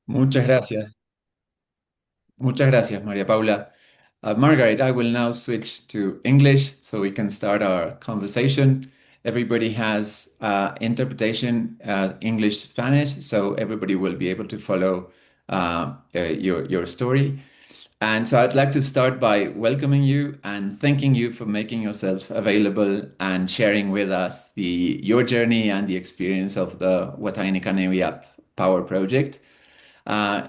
Muchas gracias. Muchas gracias, Maria Paula. Margaret, I will now switch to English so we can start our conversation. Everybody has interpretation, English, Spanish, so everybody will be able to follow your story. And so I'd like to start by welcoming you and thanking you for making yourself available and sharing with us your journey and the experience of the Wataynikaneyap Power project. Uh,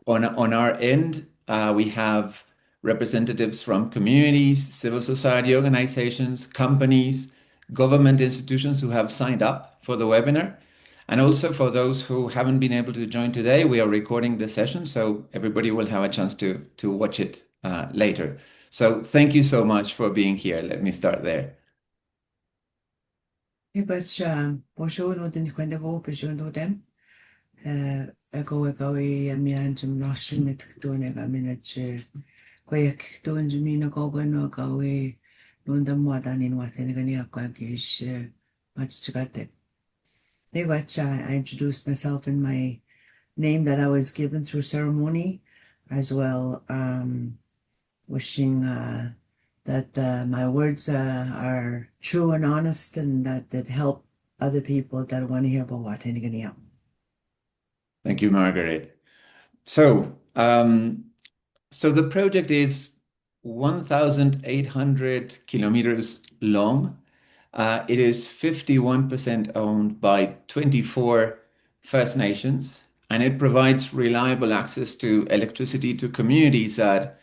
on our end, we have representatives from communities, civil society organizations, companies, government institutions who have signed up for the webinar. And also for those who haven't been able to join today, we are recording the session, so everybody will have a chance to watch it later. So thank you so much for being here. Let me start there. Bonjour, nous den Quendago, Pigeon do them. Ego ego I mian jum noshin mit doing a minute. Quick doing Jumina Gogo no go away. Nunda Modan in Wataynikaneyap gish much to get it. I introduced myself in my name that I was given through ceremony, as well, wishing that my words are true and honest and that help other people that want to hear about Wataynikaneyap. Thank you, Margaret. So the project is 1,800 kilometers long. It is 51% owned by 24 First Nations, and it provides reliable access to electricity to communities that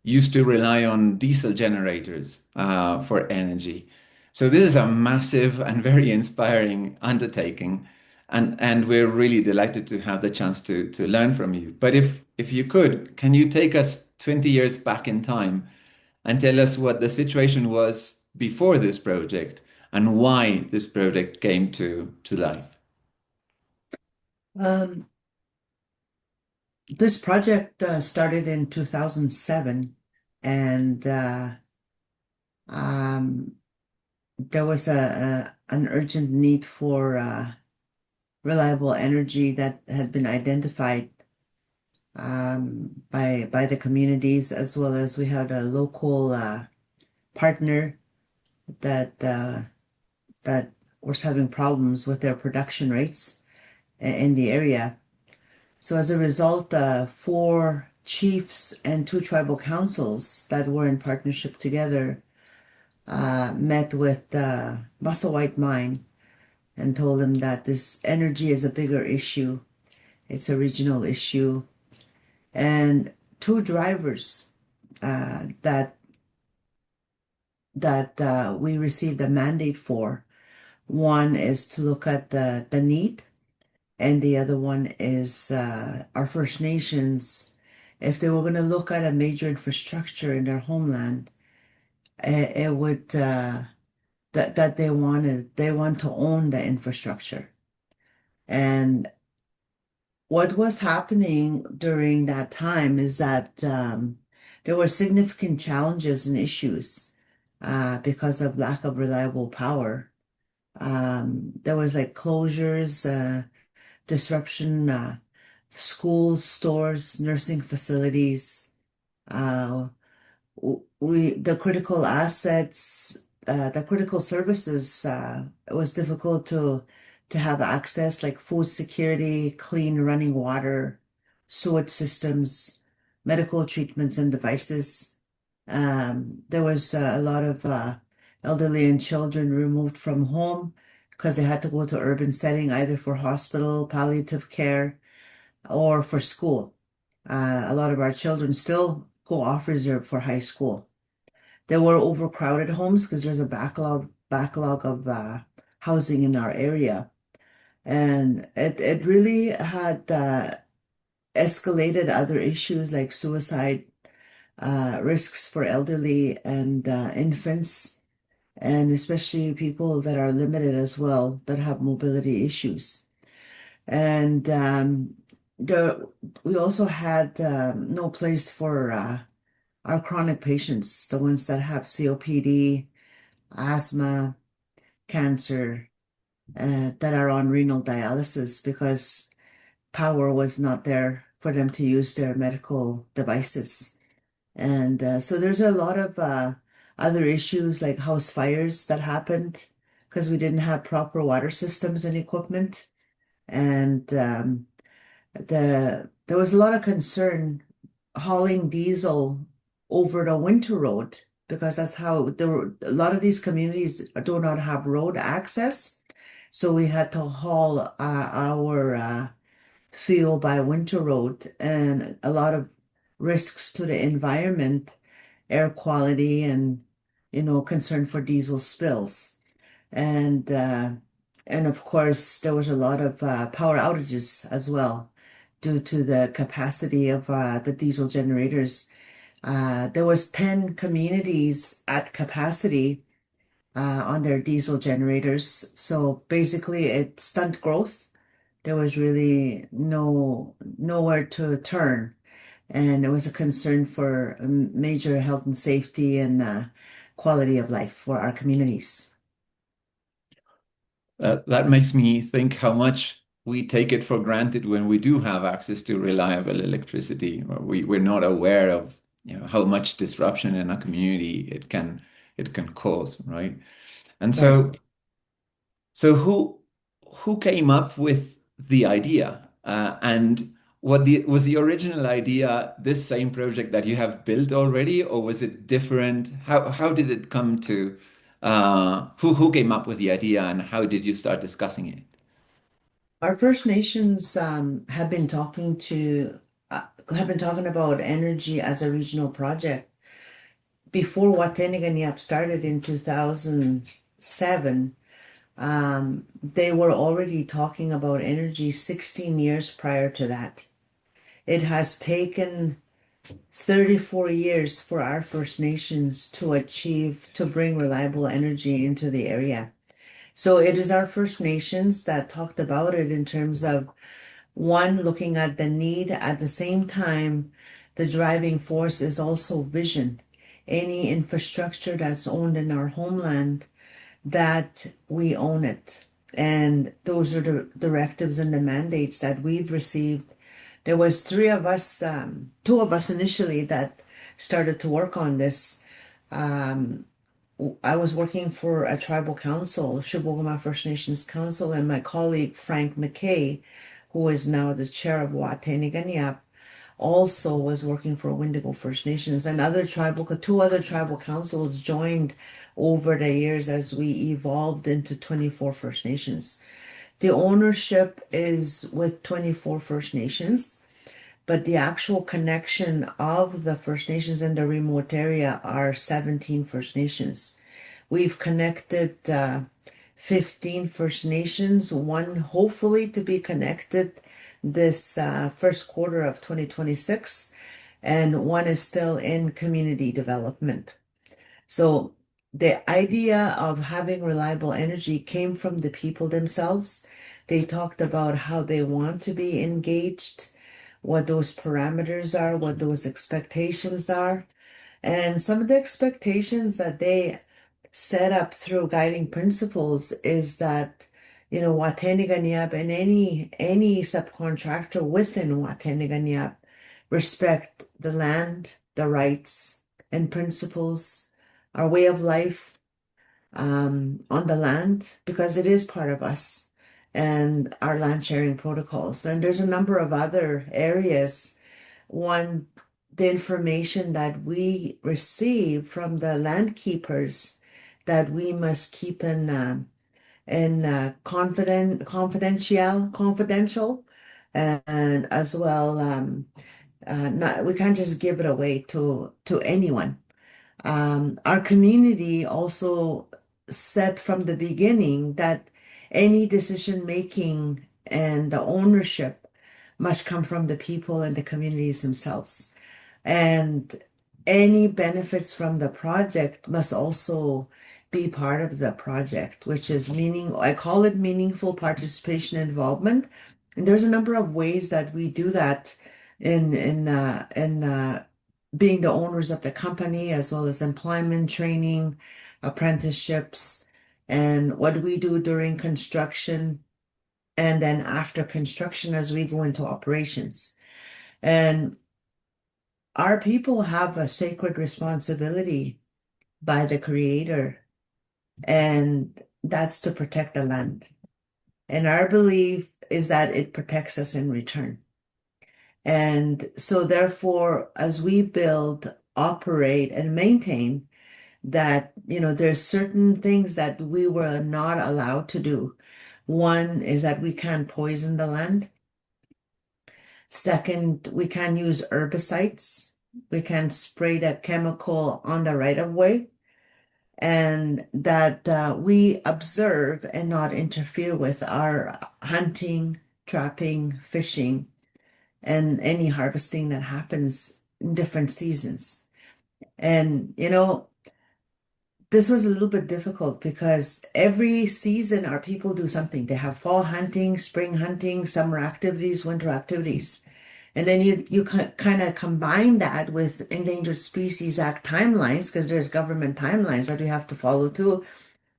used to rely on diesel generators for energy. So this is a massive and very inspiring undertaking, and we're really delighted to have the chance to learn from you. But if you could, can you take us 20 years back in time and tell us what the situation was before this project and why this project came to life? Um, this project started in 2007, and um, there was an urgent need for reliable energy that had been identified by the communities, as well as we had a local partner that that was having problems with their production rates in the area. So as a result, four chiefs and two tribal councils that were in partnership together met with Muscle White Mine and told them that this energy is a bigger issue. It's a regional issue. And two drivers that we received a mandate for. One is to look at the need, and the other one is our First Nations. If they were going to look at a major infrastructure in their homeland, it would that they want to own the infrastructure. And what was happening during that time is that there were significant challenges and issues because of lack of reliable power. There was like closures, disruption, schools, stores, nursing facilities. Uh, the critical assets, the critical services, it was difficult to have access, like food security, clean running water, sewage systems, medical treatments and devices. There was a lot of elderly and children removed from home because they had to go to urban setting either for hospital, palliative care, or for school. A lot of our children still go off reserve for high school. There were overcrowded homes because there's a backlog of housing in our area, and it really had escalated other issues like suicide risks for elderly and infants, and especially people that are limited as well that have mobility issues. And there, we also had no place for our chronic patients, the ones that have COPD, asthma, cancer, that are on renal dialysis because power was not there for them to use their medical devices. And so there's a lot of other issues like house fires that happened because we didn't have proper water systems and equipment. And there was a lot of concern hauling diesel over the winter road because that's how a lot of these communities do not have road access. So we had to haul our fuel by winter road and a lot of risks to the environment, air quality, and concern for diesel spills. And and of course there was a lot of power outages as well due to the capacity of the diesel generators. There was 10 communities at capacity on their diesel generators. So basically it stunted growth. There was really nowhere to turn. And it was a concern for major health and safety and quality of life for our communities. That makes me think how much we take it for granted when we do have access to reliable electricity. Or we're not aware of, how much disruption in a community it can cause, right? And Right. so who came up with the idea? And was the original idea this same project that you have built already, or was it different? How did it come to who came up with the idea and how did you start discussing it? Our First Nations have been talking about energy as a regional project before Wataynikaneyap started in 2007. They were already talking about energy 16 years prior to that. It has taken 34 years for our First Nations to bring reliable energy into the area. So it is our First Nations that talked about it in terms of one, looking at the need. At the same time, the driving force is also vision. Any infrastructure that's owned in our homeland, that we own it. And those are the directives and the mandates that we've received. There was three of us, two of us initially that started to work on this. Um, I was working for a tribal council, Chibougamau First Nations Council, and my colleague Frank McKay, who is now the chair of Wataynikaneyap, also was working for Windigo First Nations, and two other tribal councils joined over the years as we evolved into 24 First Nations. The ownership is with 24 First Nations, but the actual connection of the First Nations in the remote area are 17 First Nations. We've connected 15 First Nations, one hopefully to be connected this first quarter of 2026, and one is still in community development. So the idea of having reliable energy came from the people themselves. They talked about how they want to be engaged, what those parameters are, what those expectations are. And some of the expectations that they set up through guiding principles is that, Wataynikaneyap and any subcontractor within Wataynikaneyap respect the land, the rights and principles, our way of life on the land, because it is part of us and our land sharing protocols. And there's a number of other areas. One, the information that we receive from the land keepers that we must keep confidential, and as well, not we can't just give it away to anyone. Our community also said from the beginning that any decision making and the ownership must come from the people and the communities themselves. And any benefits from the project must also be part of the project, which is I call it meaningful participation and involvement. And there's a number of ways that we do that in being the owners of the company, as well as employment training, apprenticeships, and what we do during construction. and then after construction as we go into operations. And our people have a sacred responsibility by the Creator, and that's to protect the land. And our belief is that it protects us in return. And so, therefore, as we build, operate, and maintain, that, there's certain things that we were not allowed to do. One is that we can't poison the land. Second, we can't use herbicides. We can't spray that chemical on the right of way. And that we observe and not interfere with our hunting, trapping, fishing, and any harvesting that happens in different seasons. And, this was a little bit difficult because every season our people do something. They have fall hunting, spring hunting, summer activities, winter activities. And then you kind of combine that with Endangered Species Act timelines, because there's government timelines that we have to follow too.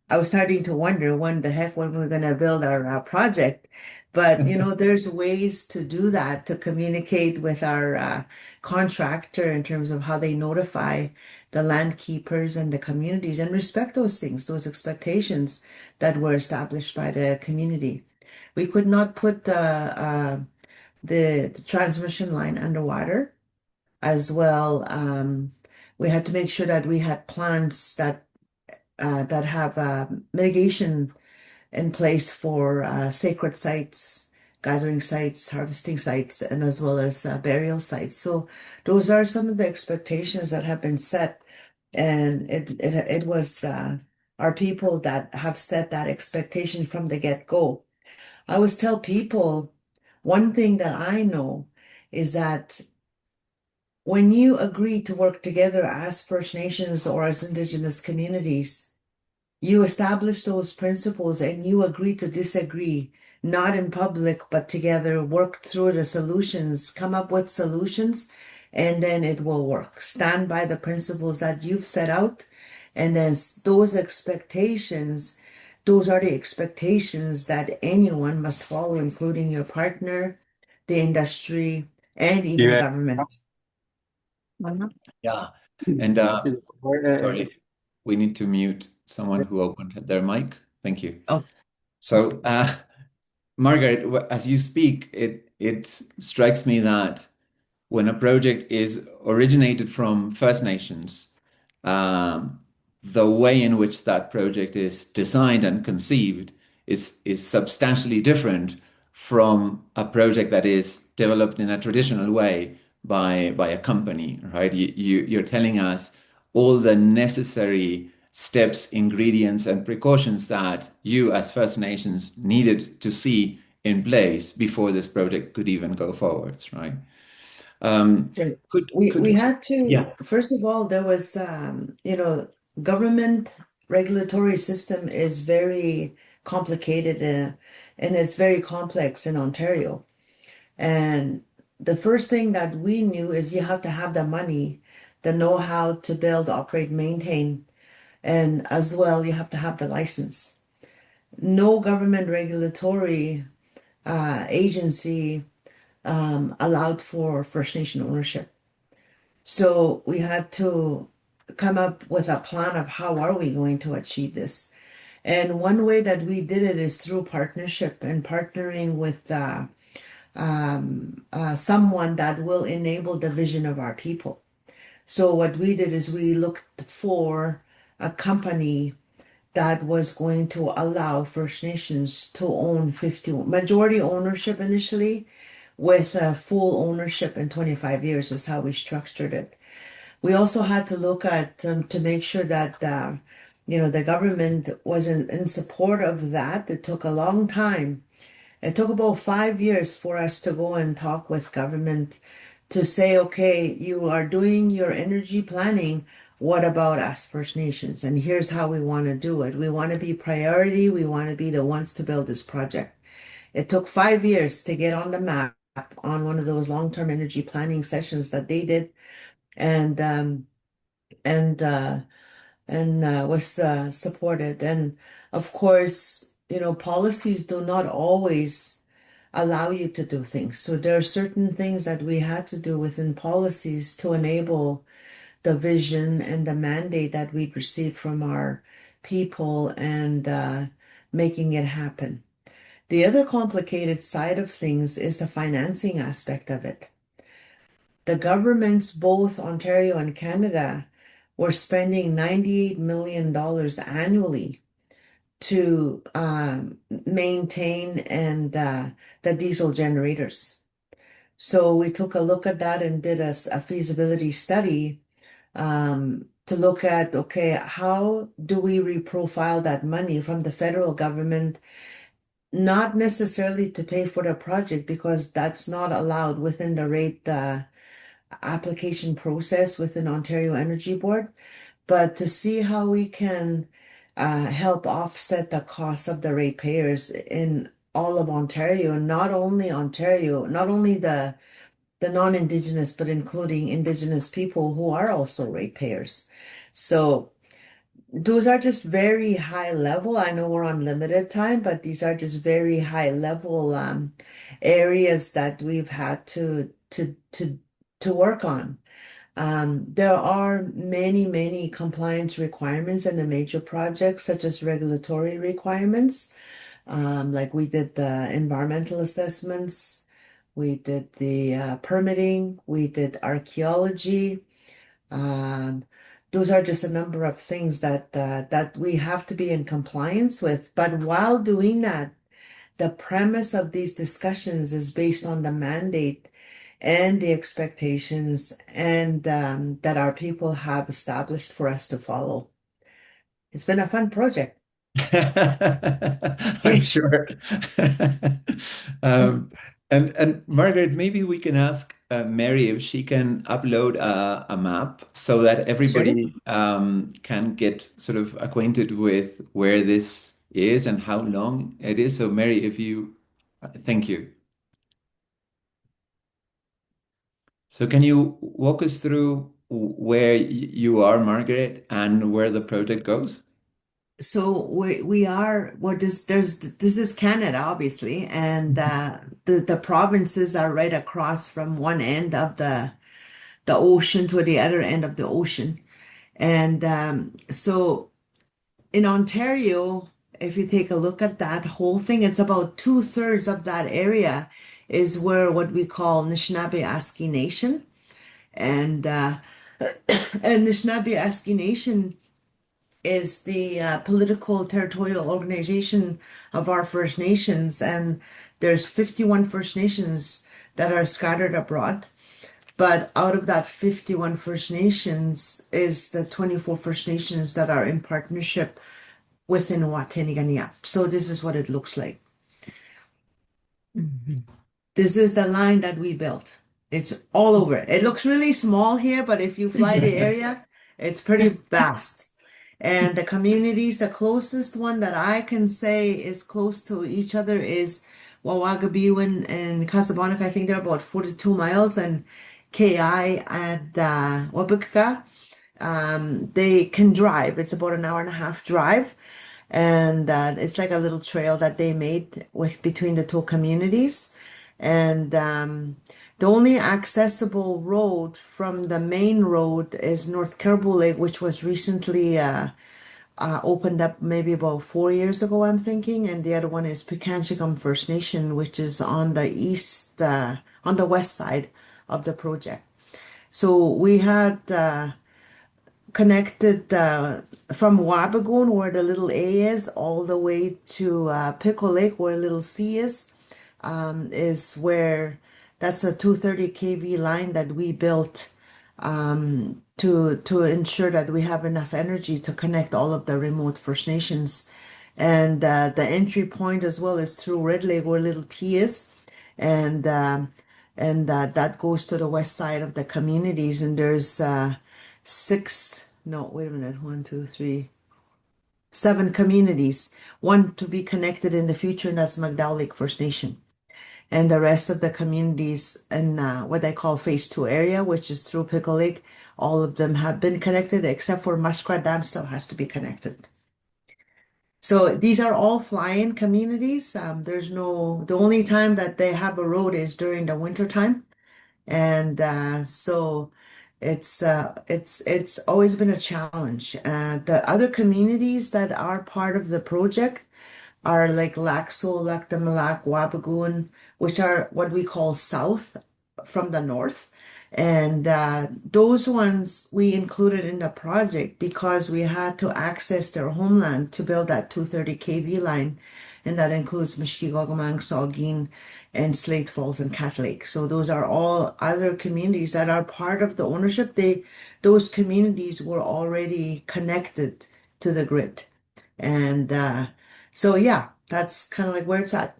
I was starting to wonder when we're going to build our project. But, there's ways to do that, to communicate with our contractor in terms of how they notify the land keepers and the communities and respect those things, those expectations that were established by the community. We could not put the transmission line underwater as well. We had to make sure that we had plans that have mitigation in place for sacred sites, gathering sites, harvesting sites, and as well as burial sites. So those are some of the expectations that have been set, and it was our people that have set that expectation from the get-go. I always tell people one thing that I know is that when you agree to work together as First Nations or as Indigenous communities, you establish those principles and you agree to disagree, not in public, but together, work through the solutions, come up with solutions, and then it will work. Stand by the principles that you've set out, and then those expectations, those are the expectations that anyone must follow, including your partner, the industry, and even Yeah. government. Mhm. Yeah. And sorry, we need to mute someone who opened their mic. Thank you. Oh, So, Margaret, as you speak, it strikes me that when a project is originated from First Nations, um, the way in which that project is designed and conceived is substantially different from a project that is developed in a traditional way by a company, right? You're telling us all the necessary steps, ingredients, and precautions that you as First Nations needed to see in place before this project could even go forward, right? Um, right. could We could had to, Yeah. first of all, there was, government regulatory system is very complicated, and it's very complex in Ontario. And the first thing that we knew is you have to have the money, the know-how to build, operate, maintain, and as well, you have to have the license. No government regulatory agency allowed for First Nation ownership. So we had to come up with a plan of how are we going to achieve this. And one way that we did it is through partnership and partnering with someone that will enable the vision of our people. So what we did is we looked for a company that was going to allow First Nations to own 50 majority ownership initially, with full ownership in 25 years is how we structured it. We also had to look at to make sure that the government was in support of that. It took a long time. It took about 5 years for us to go and talk with government to say, okay, you are doing your energy planning. What about us, First Nations? And here's how we want to do it. We want to be priority. We want to be the ones to build this project. It took 5 years to get on the map on one of those long-term energy planning sessions that they did, and and was supported. And of course, policies do not always allow you to do things. So there are certain things that we had to do within policies to enable the vision and the mandate that we received from our people and making it happen. The other complicated side of things is the financing aspect of it. The governments, both Ontario and Canada, were spending $98 million annually to maintain and the diesel generators. So we took a look at that and did a feasibility study to look at, okay, how do we reprofile that money from the federal government, not necessarily to pay for the project because that's not allowed within the rate application process within Ontario Energy Board, but to see how we can help offset the cost of the ratepayers in all of Ontario, not only the non-Indigenous, but including Indigenous people who are also ratepayers. So those are just very high level. I know we're on limited time, but these are just very high level areas that we've had to work on. There are many compliance requirements in the major projects, such as regulatory requirements. Like we did the environmental assessments, we did the permitting, we did archaeology. Um, those are just a number of things that we have to be in compliance with. But while doing that, the premise of these discussions is based on the mandate and the expectations and that our people have established for us to follow. It's been a fun project. I'm sure. Um, and Margaret, maybe we can ask Mary if she can upload a map so that Sure. everybody can get sort of acquainted with where this is and how long it is. So Mary, if you, thank you. So can you walk us through where you are, Margaret, and where the project goes? So we are well this is Canada obviously and the provinces are right across from one end of the ocean to the other end of the ocean. And so in Ontario, if you take a look at that whole thing, it's about two-thirds of that area is where what we call Anishinaabe Nation. And and Anishinaabe Nation is the political territorial organization of our First Nations. And there's 51 First Nations that are scattered abroad. But out of that 51 First Nations is the 24 First Nations that are in partnership within Wataynikaneyap. So this is what it looks like. This is the line that we built. It's all over. It looks really small here, but if you fly the area, it's pretty vast. And the communities, the closest one that I can say is close to each other is Wawagabiwin and Casablanca. I think they're about 42 miles, and KI and Wabika. They can drive. It's about an hour and a half drive, and it's like a little trail that they made with between the two communities. And the only accessible road from the main road is North Caribou Lake, which was recently opened up maybe about 4 years ago, I'm thinking. And the other one is Pikanchigum First Nation, which is on the on the west side of the project. So we had connected from Wabigoon, where the little A is, all the way to Pickle Lake, where little C is where that's a 230 kV line that we built to ensure that we have enough energy to connect all of the remote First Nations. And the entry point as well is through Red Lake, where little P is, and that goes to the west side of the communities. And there's six, no, wait a minute, one, two, three, seven communities, one to be connected in the future, and that's McDowell Lake First Nation. And the rest of the communities in what I call phase two area, which is through Pickle Lake, all of them have been connected except for Muskrat Dam still has to be connected. So these are all fly-in communities. The only time that they have a road is during the winter time. And so it's always been a challenge. The other communities that are part of the project are like Laxo, Lakdamalak, Wabagoon, which are what we call south from the north. And those ones we included in the project because we had to access their homeland to build that 230 kV line. And that includes Mushkegowgamang, Saugeen, and Slate Falls and Cat Lake. So those are all other communities that are part of the ownership. Those communities were already connected to the grid. And so yeah, that's kind of like where it's at.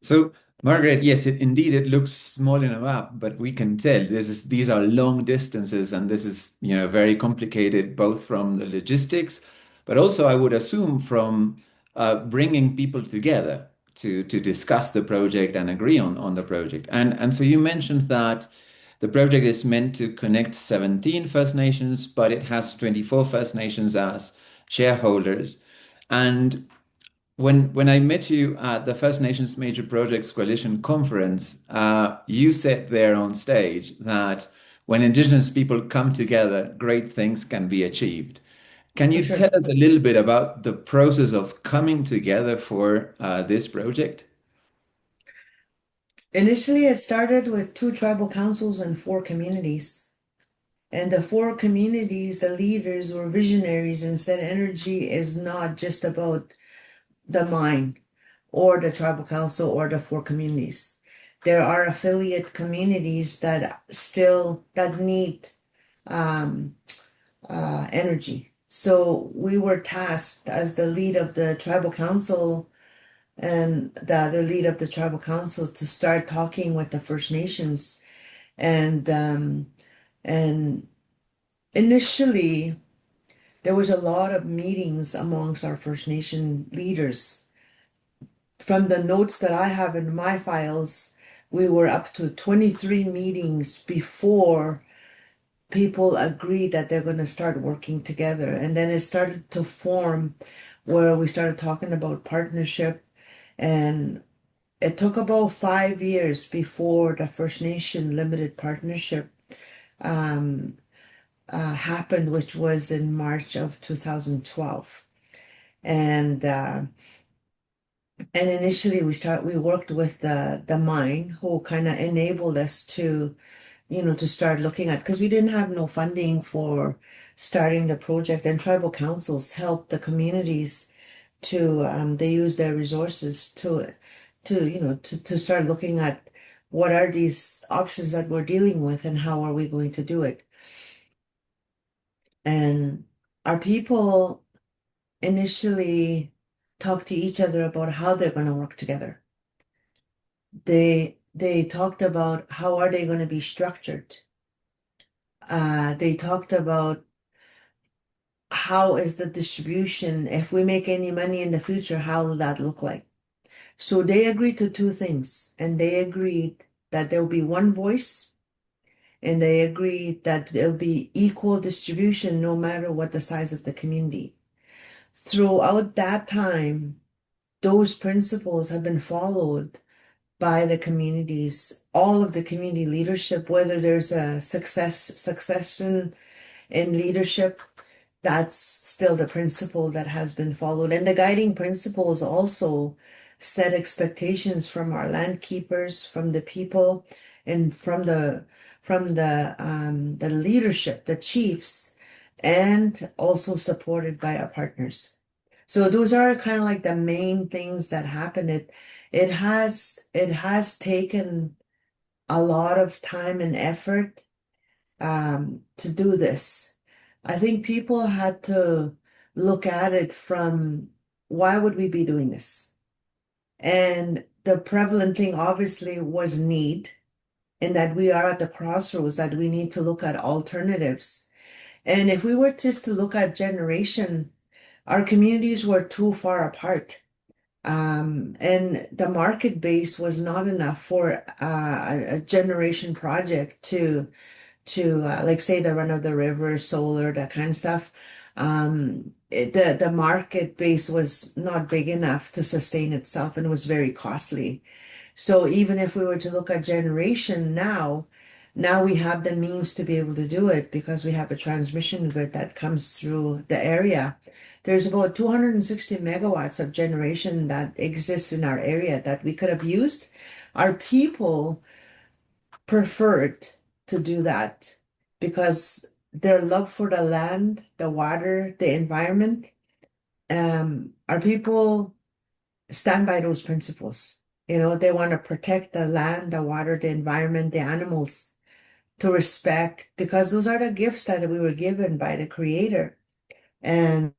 So, Margaret, yes, indeed it looks small in a map, but we can tell these are long distances, and this is, very complicated, both from the logistics, but also I would assume from bringing people together to discuss the project and agree on the project. And so you mentioned that the project is meant to connect 17 First Nations, but it has 24 First Nations as shareholders. And when I met you at the First Nations Major Projects Coalition conference, you said there on stage that when Indigenous people come together, great things can be achieved. Can For you tell sure. us a little bit about the process of coming together for this project? Initially, it started with two tribal councils and four communities. And the four communities, the leaders were visionaries and said energy is not just about the mine or the tribal council or the four communities. There are affiliate communities that need um, energy. So we were tasked as the lead of the tribal council and the other lead of the tribal council to start talking with the First Nations. And initially there was a lot of meetings amongst our First Nation leaders. From the notes that I have in my files, we were up to 23 meetings before people agreed that they're going to start working together. And then it started to form where we started talking about partnership. And it took about 5 years before the First Nation Limited Partnership um, happened, which was in March of 2012. And and initially we worked with the mine who kind of enabled us to to start looking at because we didn't have no funding for starting the project, and tribal councils helped the communities to they use their resources to start looking at what are these options that we're dealing with and how are we going to do it. And our people initially talk to each other about how they're going to work together. They talked about how are they going to be structured. They talked about how is the distribution, if we make any money in the future, how will that look like? So they agreed to two things, and they agreed that there will be one voice, and they agreed that there'll be equal distribution no matter what the size of the community. Throughout that time, those principles have been followed by the communities, all of the community leadership, whether there's a succession in leadership, that's still the principle that has been followed. And the guiding principles also set expectations from our land keepers, from the people, and from the leadership, the chiefs, and also supported by our partners. So those are kind of like the main things that happen. It has taken a lot of time and effort to do this. I think people had to look at it from why would we be doing this? And the prevalent thing obviously was need, and that we are at the crossroads that we need to look at alternatives. And if we were just to look at generation, our communities were too far apart. And the market base was not enough for a generation project to like say the run of the river, solar, that kind of stuff. The market base was not big enough to sustain itself and was very costly. So even if we were to look at generation now, now we have the means to be able to do it because we have a transmission grid that comes through the area. There's about 260 megawatts of generation that exists in our area that we could have used. Our people preferred to do that because their love for the land, the water, the environment, our people stand by those principles. They want to protect the land, the water, the environment, the animals, to respect, because those are the gifts that we were given by the Creator. And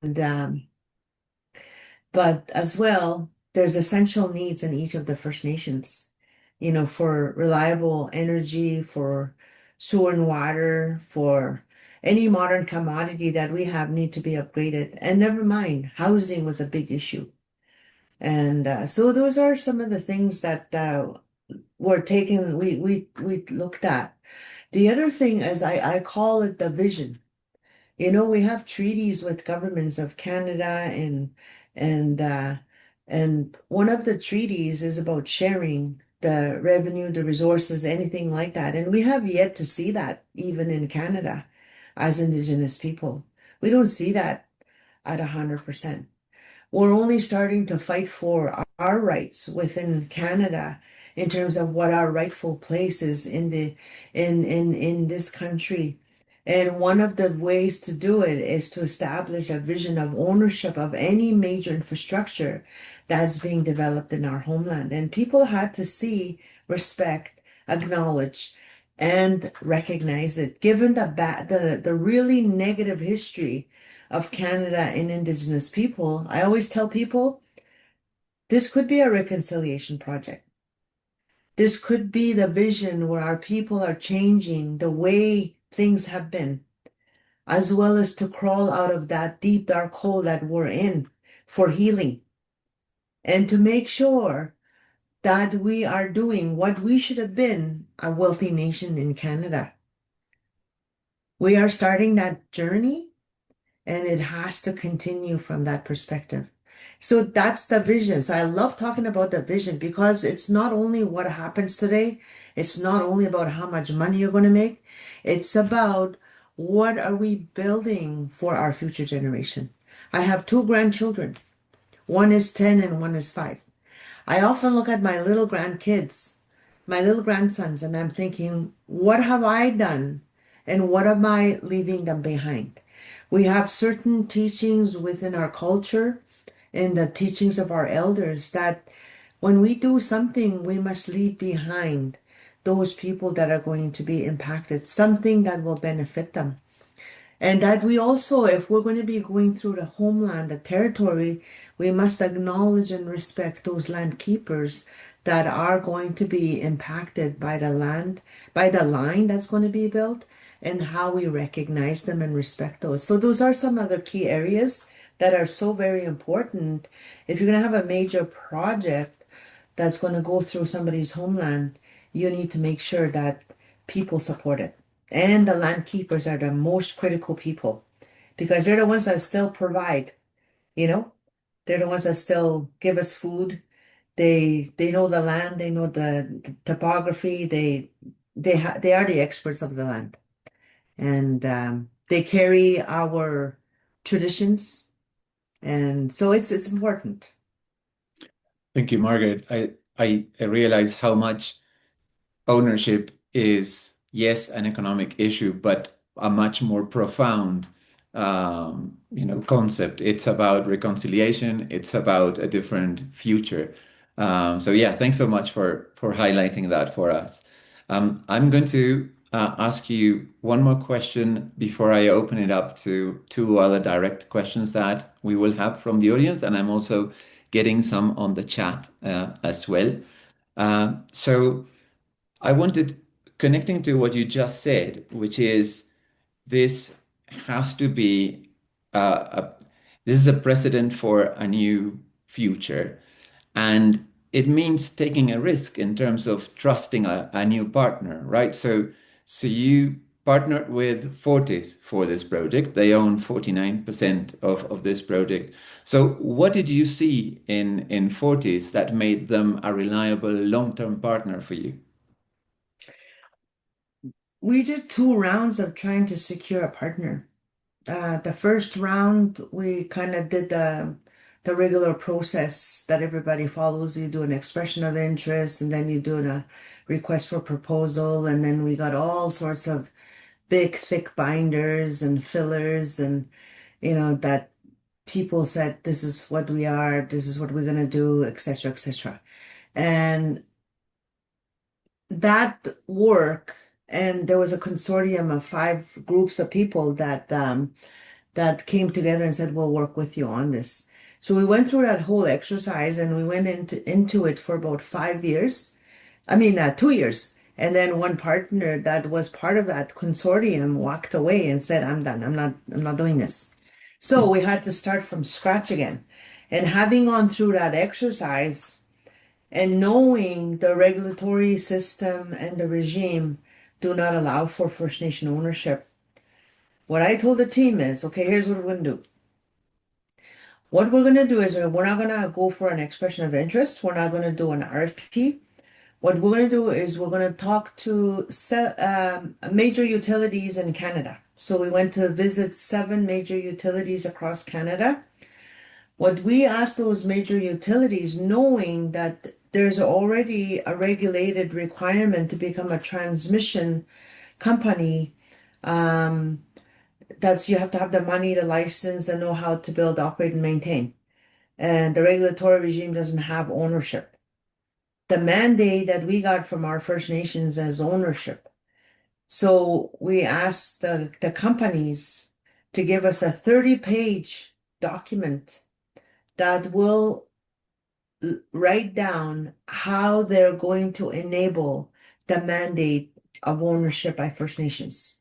but as well, there's essential needs in each of the First Nations, for reliable energy, for sewer and water, for any modern commodity that we have need to be upgraded. And never mind, housing was a big issue. And so those are some of the things that were taken, we looked at. The other thing is I call it the vision. We have treaties with governments of Canada and uh, and one of the treaties is about sharing the revenue, the resources, anything like that. And we have yet to see that even in Canada as Indigenous people. We don't see that at 100%. We're only starting to fight for our rights within Canada in terms of what our rightful place is in this country. And one of the ways to do it is to establish a vision of ownership of any major infrastructure that's being developed in our homeland. And people had to see, respect, acknowledge, and recognize it. Given the really negative history of Canada and Indigenous people, I always tell people this could be a reconciliation project. This could be the vision where our people are changing the way things have been, as well as to crawl out of that deep, dark hole that we're in for healing and to make sure that we are doing what we should have been a wealthy nation in Canada. We are starting that journey and it has to continue from that perspective. So that's the vision. So I love talking about the vision because it's not only what happens today, it's not only about how much money you're going to make, it's about what are we building for our future generation. I have two grandchildren. One is 10 and one is 5. I often look at my little grandkids, my little grandsons, and I'm thinking, what have I done? And what am I leaving them behind? We have certain teachings within our culture and the teachings of our elders that when we do something, we must leave behind those people that are going to be impacted, something that will benefit them. And that we also, if we're going to be going through the homeland, the territory, we must acknowledge and respect those land keepers that are going to be impacted by the land, by the line that's going to be built, and how we recognize them and respect those. So those are some other key areas that are so very important. If you're going to have a major project that's going to go through somebody's homeland, you need to make sure that people support it. And the land keepers are the most critical people because they're the ones that still provide, you know? They're the ones that still give us food. They know the land, they know the topography, they are the experts of the land. And they carry our traditions. And so it's important. Thank you, Margaret. I realize how much ownership is, yes, an economic issue, but a much more profound, concept. It's about reconciliation. It's about a different future. So yeah, thanks so much for highlighting that for us. I'm going to ask you one more question before I open it up to two other direct questions that we will have from the audience, and I'm also getting some on the chat as well. So. I wanted connecting to what you just said, which is this has to be this is a precedent for a new future, and it means taking a risk in terms of trusting a new partner, right? So you partnered with Fortis for this project. They own 49% of this project. So what did you see in Fortis that made them a reliable long-term partner for you? We did 2 rounds of trying to secure a partner. The first round, we kind of did the regular process that everybody follows. You do an expression of interest, and then you do a request for proposal, and then we got all sorts of big, thick binders and fillers, and that people said, "This is what we are. This is what we're gonna do," etc., etc. And that work, and there was a consortium of 5 groups of people that came together and said, "We'll work with you on this." So we went through that whole exercise, and we went into it for about 5 years. I mean, 2 years. And then one partner that was part of that consortium walked away and said, "I'm done. I'm not doing this." So we had to start from scratch again. And having gone through that exercise and knowing the regulatory system and the regime do not allow for First Nation ownership, what I told the team is, okay, here's what we're going to do. What we're going to do is we're not going to go for an expression of interest. We're not going to do an RFP. What we're going to do is we're going to talk to major utilities in Canada. So we went to visit 7 major utilities across Canada. What we asked those major utilities, knowing that there's already a regulated requirement to become a transmission company, that's you have to have the money, the license, and know how to build, operate, and maintain. And the regulatory regime doesn't have ownership. The mandate that we got from our First Nations as ownership. So we asked the companies to give us a 30-page document that will write down how they're going to enable the mandate of ownership by First Nations.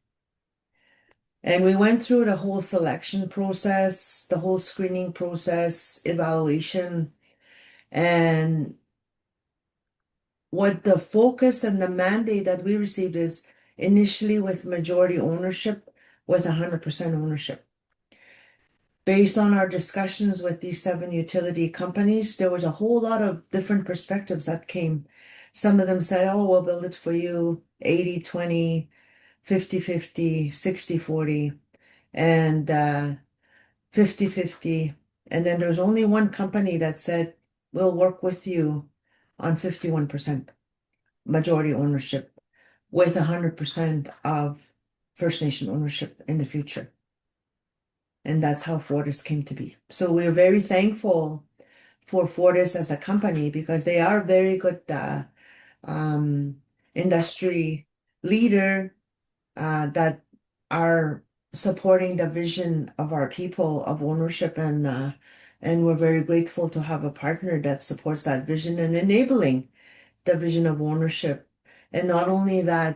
And we went through the whole selection process, the whole screening process, evaluation, and what the focus and the mandate that we received is initially with majority ownership, with 100% ownership. Based on our discussions with these 7 utility companies, there was a whole lot of different perspectives that came. Some of them said, "Oh, we'll build it for you 80-20, 50-50, 60-40, and 50-50." And then there's only one company that said, "We'll work with you on 51% majority ownership with 100% of First Nation ownership in the future." And that's how Fortis came to be. So we're very thankful for Fortis as a company because they are very good um, industry leader that are supporting the vision of our people of ownership, and we're very grateful to have a partner that supports that vision and enabling the vision of ownership. And not only that,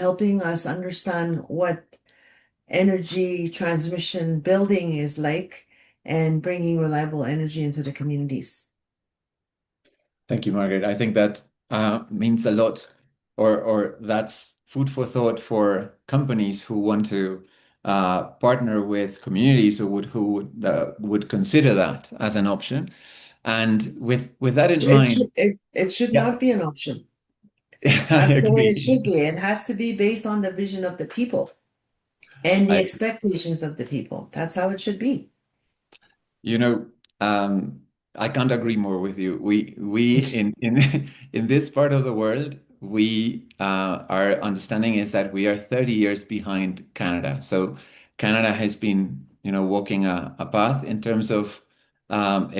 helping us understand what energy transmission building is like and bringing reliable energy into the communities. Thank you, Margaret. I think that means a lot, or that's food for thought for companies who want to partner with communities who would consider that as an option. And with that in It should mind, it should yeah, not be an option. I That's the way it should agree. be. It has to be based on the vision of the people and the I expectations of the people. That's how it should be. You know, I can't agree more with you. We in in this part of the world, our understanding is that we are 30 years behind Canada. So Canada has been, walking a path in terms of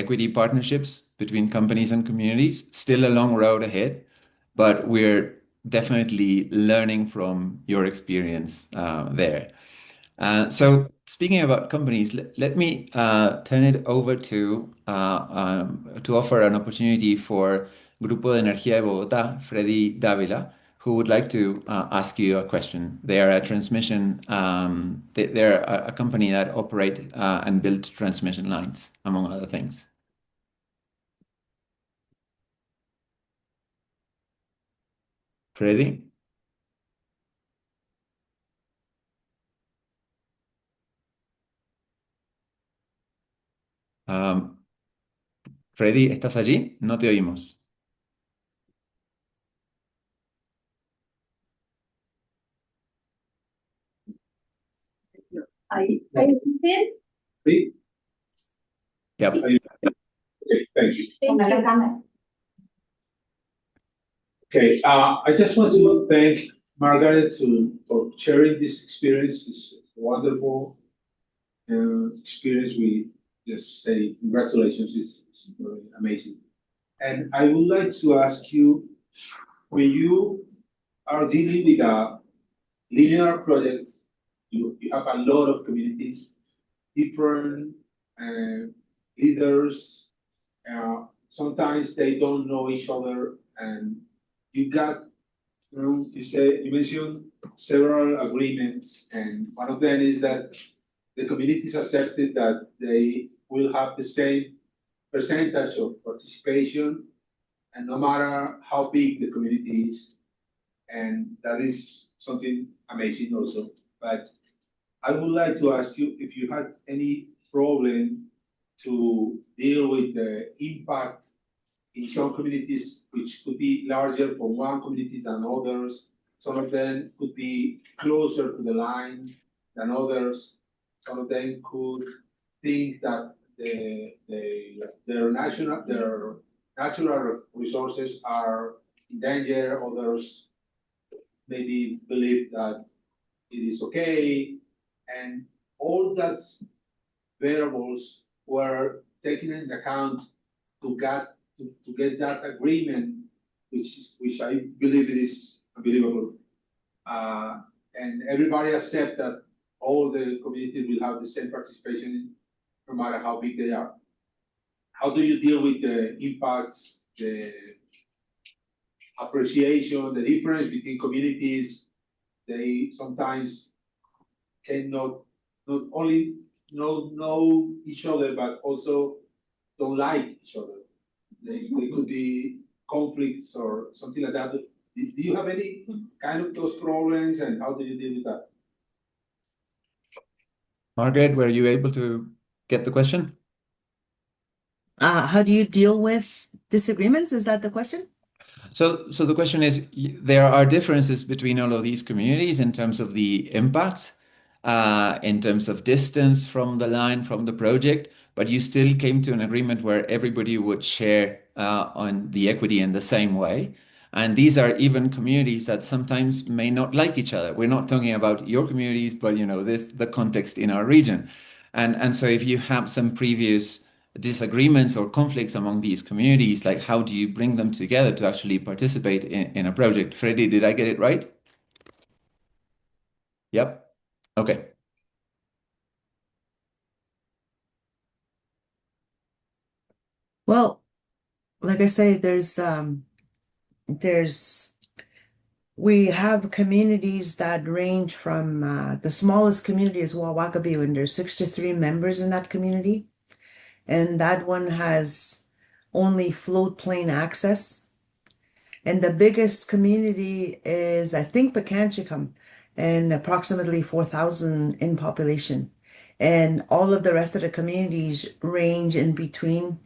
equity partnerships between companies and communities. Still a long road ahead, but we're definitely learning from your experience there. So speaking about companies, let me turn it over to offer an opportunity for Grupo de Energía de Bogotá, Freddy Dávila, who would like to ask you a question. They are a transmission, they're a company that operate and build transmission lines, among other things. Freddy? Freddy, ¿estás allí? No te oímos. Ahí dicen. Sí. Yep. Sí. Okay, thank you. Thank you. Okay, I just want to thank Margaret for sharing this experience. It's a wonderful experience. We just say congratulations. It's really amazing. And I would like to ask you, when you are dealing with a linear project, you have a lot of communities, different uh, leaders. Sometimes they don't know each other, and you got you mentioned several agreements, and one of them is that the communities accepted that they will have the same percentage of participation, and no matter how big the community is, and that is something amazing also. But I would like to ask you if you had any problem to deal with the impact in some communities, which could be larger for one community than others. Some of them could be closer to the line than others. Some of them could think that their natural resources are in danger. Others maybe believe that it is okay, and all that variables were taken into account to get that agreement, which I believe it is unbelievable. Uh, and everybody accept that all the communities will have the same participation, no matter how big they are. How do you deal with the impacts, the appreciation, the difference between communities? They sometimes cannot not only know each other, but also don't like each other. They could be conflicts or something like that. Do you have any kind of those problems, and how do you deal with that? Margaret, were you able to get the question? How do you deal with disagreements? Is that the question? So the question is, there are differences between all of these communities in terms of the impact, in terms of distance from the line, from the project, but you still came to an agreement where everybody would share on the equity in the same way. And these are even communities that sometimes may not like each other. We're not talking about your communities, but this the context in our region. And so if you have some previous disagreements or conflicts among these communities, like how do you bring them together to actually participate in a project? Freddy, did I get it right? Yep. Okay. Well, like I say, there's we have communities that range from the smallest community is Wawakabiw, and there's 63 members in that community. And that one has only floatplane access. And the biggest community is, I think, Pakanchikam, and approximately 4,000 in population. And all of the rest of the communities range in between.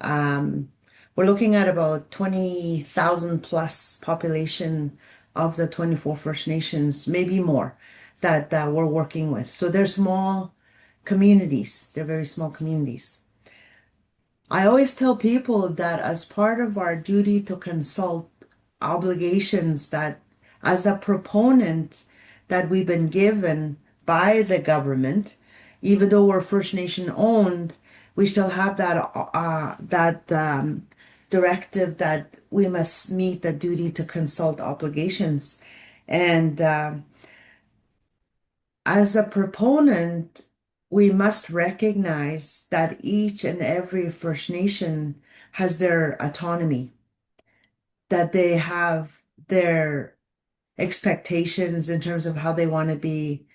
Um, we're looking at about 20,000 plus population of the 24 First Nations, maybe more, that we're working with. So they're small communities. They're very small communities. I always tell people that as part of our duty to consult obligations, that as a proponent that we've been given by the government, even though we're First Nation owned, we still have that directive that we must meet the duty to consult obligations. And as a proponent, we must recognize that each and every First Nation has their autonomy, that they have their expectations in terms of how they want to be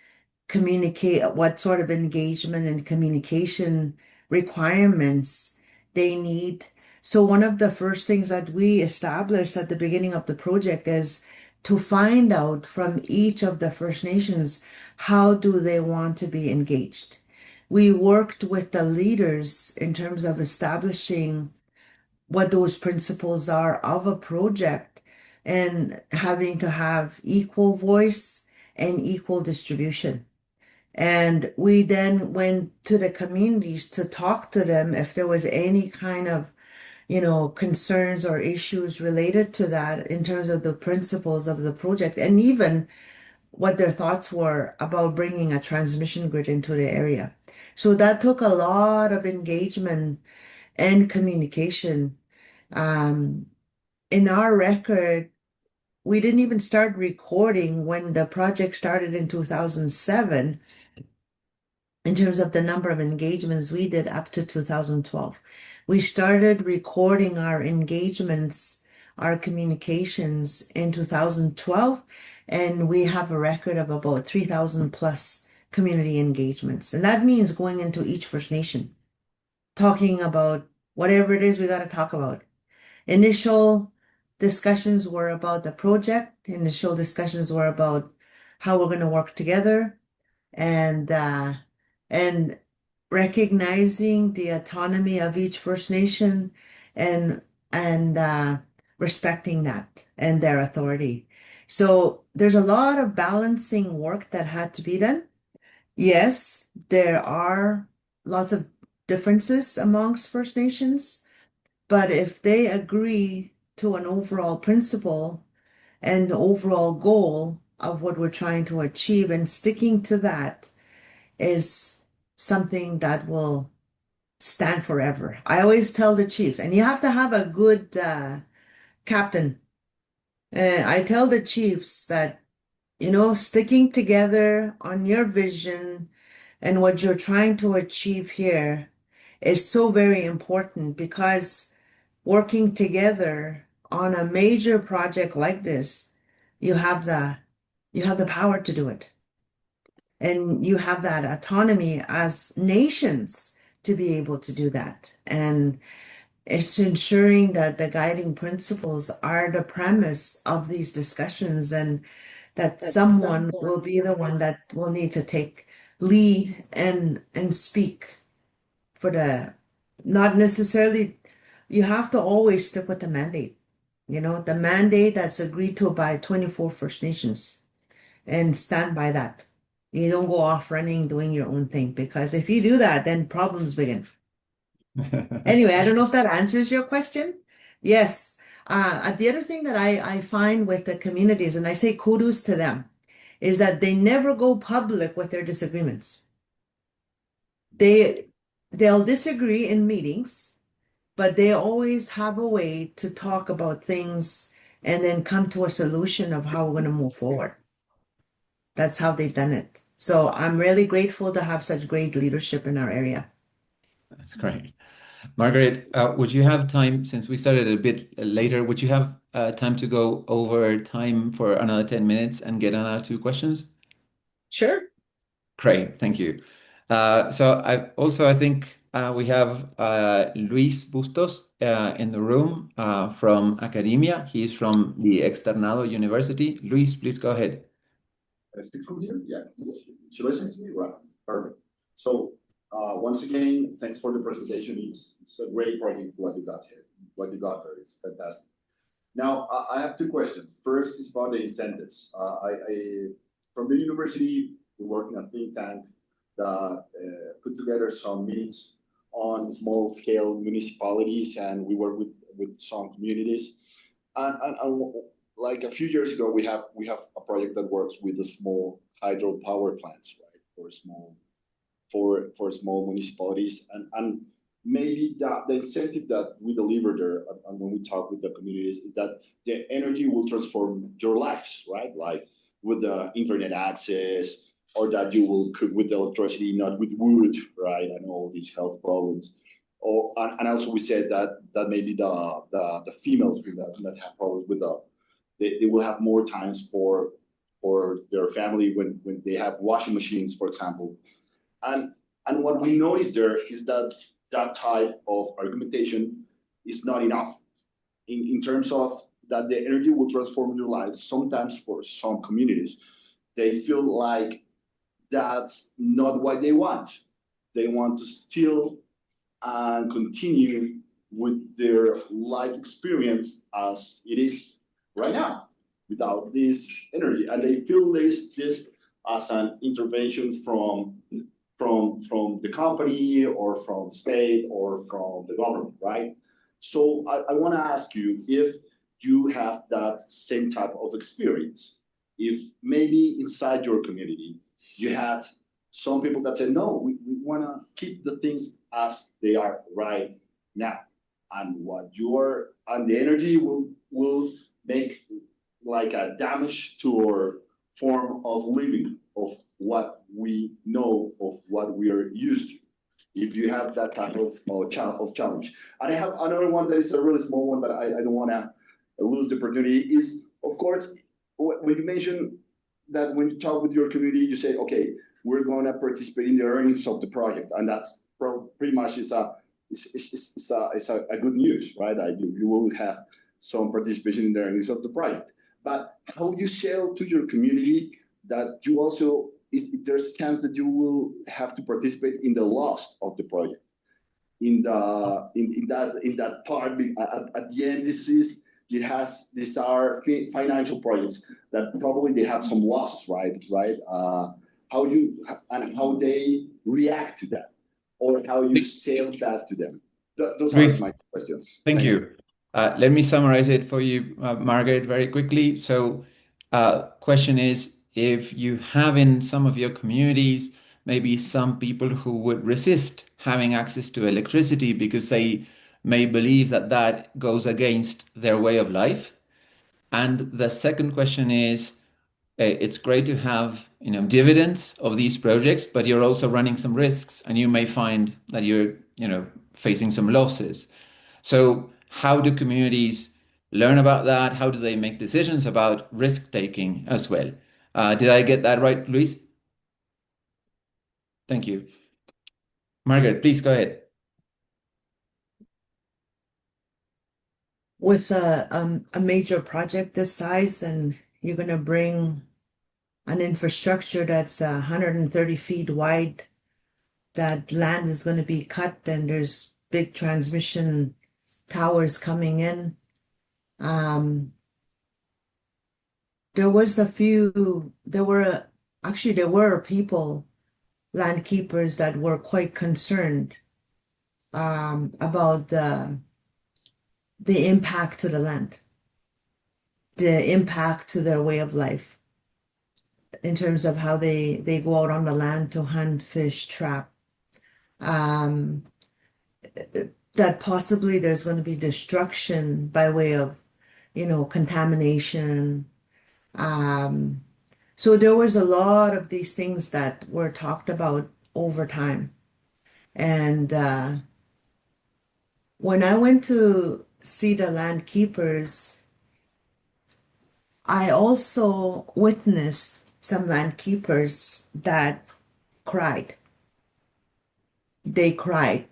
communicate, what sort of engagement and communication requirements they need. So one of the first things that we established at the beginning of the project is to find out from each of the First Nations, how do they want to be engaged. We worked with the leaders in terms of establishing what those principles are of a project and having to have equal voice and equal distribution. And we then went to the communities to talk to them if there was any kind of, concerns or issues related to that in terms of the principles of the project, and even what their thoughts were about bringing a transmission grid into the area. So that took a lot of engagement and communication. Um, in our record, we didn't even start recording when the project started in 2007 in terms of the number of engagements we did up to 2012. We started recording our engagements, our communications in 2012, and we have a record of about 3,000 plus community engagements. And that means going into each First Nation, talking about whatever it is we got to talk about. Initial discussions were about the project, initial discussions were about how we're going to work together, and recognizing the autonomy of each First Nation and and respecting that and their authority. So there's a lot of balancing work that had to be done. Yes, there are lots of differences amongst First Nations, but if they agree to an overall principle and the overall goal of what we're trying to achieve and sticking to that is something that will stand forever. I always tell the chiefs, and you have to have a good captain. I tell the chiefs that, sticking together on your vision and what you're trying to achieve here is so very important because working together on a major project like this, you have the you have the power to do it. And you have that autonomy as nations to be able to do that. And it's ensuring that the guiding principles are the premise of these discussions and that someone will be the one that will need to take lead and speak for the not necessarily you have to always stick with the mandate. The mandate that's agreed to by 24 First Nations and stand by that. You don't go off running, doing your own thing, because if you do that, then problems begin. Anyway, I don't know if that answers your question. Yes. The other thing that I find with the communities, and I say kudos to them, is that they never go public with their disagreements. They'll disagree in meetings, but they always have a way to talk about things and then come to a solution of how we're going to move forward. That's how they've done it. So I'm really grateful to have such great leadership in our area. That's great. Margaret, would you have time, since we started a bit later, would you have time to go over time for another 10 minutes and get another two questions? Sure. Great, thank you. I think we have Luis Bustos in the room from academia. He's from the Externado University. Luis, please go ahead. Can I speak from here? Yeah. She listens to me? Right. Perfect. So once again, thanks for the presentation. It's a great project what you got here. What you got there is fantastic. Now, I have two questions. First is about the incentives. From the university, we work in a think tank that put together some meetings on small scale municipalities, and we work with some communities. And like a few years ago, we have a project that works with the small hydropower plants, right, for small municipalities, and maybe the incentive that we deliver there, and when we talk with the communities, is that the energy will transform your lives, right? Like with the internet access, or that you will cook with electricity, not with wood, right? And all these health problems. And also we said that maybe the females that have problems with they will have more times for their family when they have washing machines, for example. And what we notice there is that that type of argumentation is not enough in terms of that the energy will transform their lives. Sometimes for some communities, they feel like that's not what they want. They want to still and continue with their life experience as it is right now, without this energy, and they feel there's this as an intervention from the company or from the state or from the government, right? So I want to ask you if you have that same type of experience. If maybe inside your community you had some people that said, no, we want to keep the things as they are right now, and what your and the energy will make like a damage to our form of living, of what we know, of what we are used to. If you have that type of challenge. And I have another one that is a really small one, but I don't want to lose the opportunity, is, of course, when you mention that when you talk with your community, you say, okay, we're going to participate in the earnings of the project. And that's pretty much is a good news, right? You will have some participation in the earnings of the project. But how you sell to your community that you also there's a chance that you will have to participate in the loss of the project. In that part, at the end, these are financial projects that probably they have some losses, right? How you and how they react to that, or how you sell that to them. Those are Luis, my questions. thank Thank you. you. Let me summarize it for you, Margaret, very quickly. So, question is, if you have in some of your communities maybe some people who would resist having access to electricity because they may believe that that goes against their way of life. And the second question is, it's great to have, dividends of these projects, but you're also running some risks, and you may find that you're, facing some losses. So how do communities learn about that? How do they make decisions about risk taking as well? Did I get that right, Luis? Thank you. Margaret, please go ahead. With a major project this size, and you're going to bring an infrastructure that's 130 feet wide, that land is going to be cut, and there's big transmission towers coming in. There was a few, there were actually there were people, land keepers, that were quite concerned about the impact to the land, the impact to their way of life, in terms of how they go out on the land to hunt, fish, trap. Um, that possibly there's going to be destruction by way of, contamination. So there was a lot of these things that were talked about over time. And when I went to see the land keepers, I also witnessed some land keepers that cried. They cried.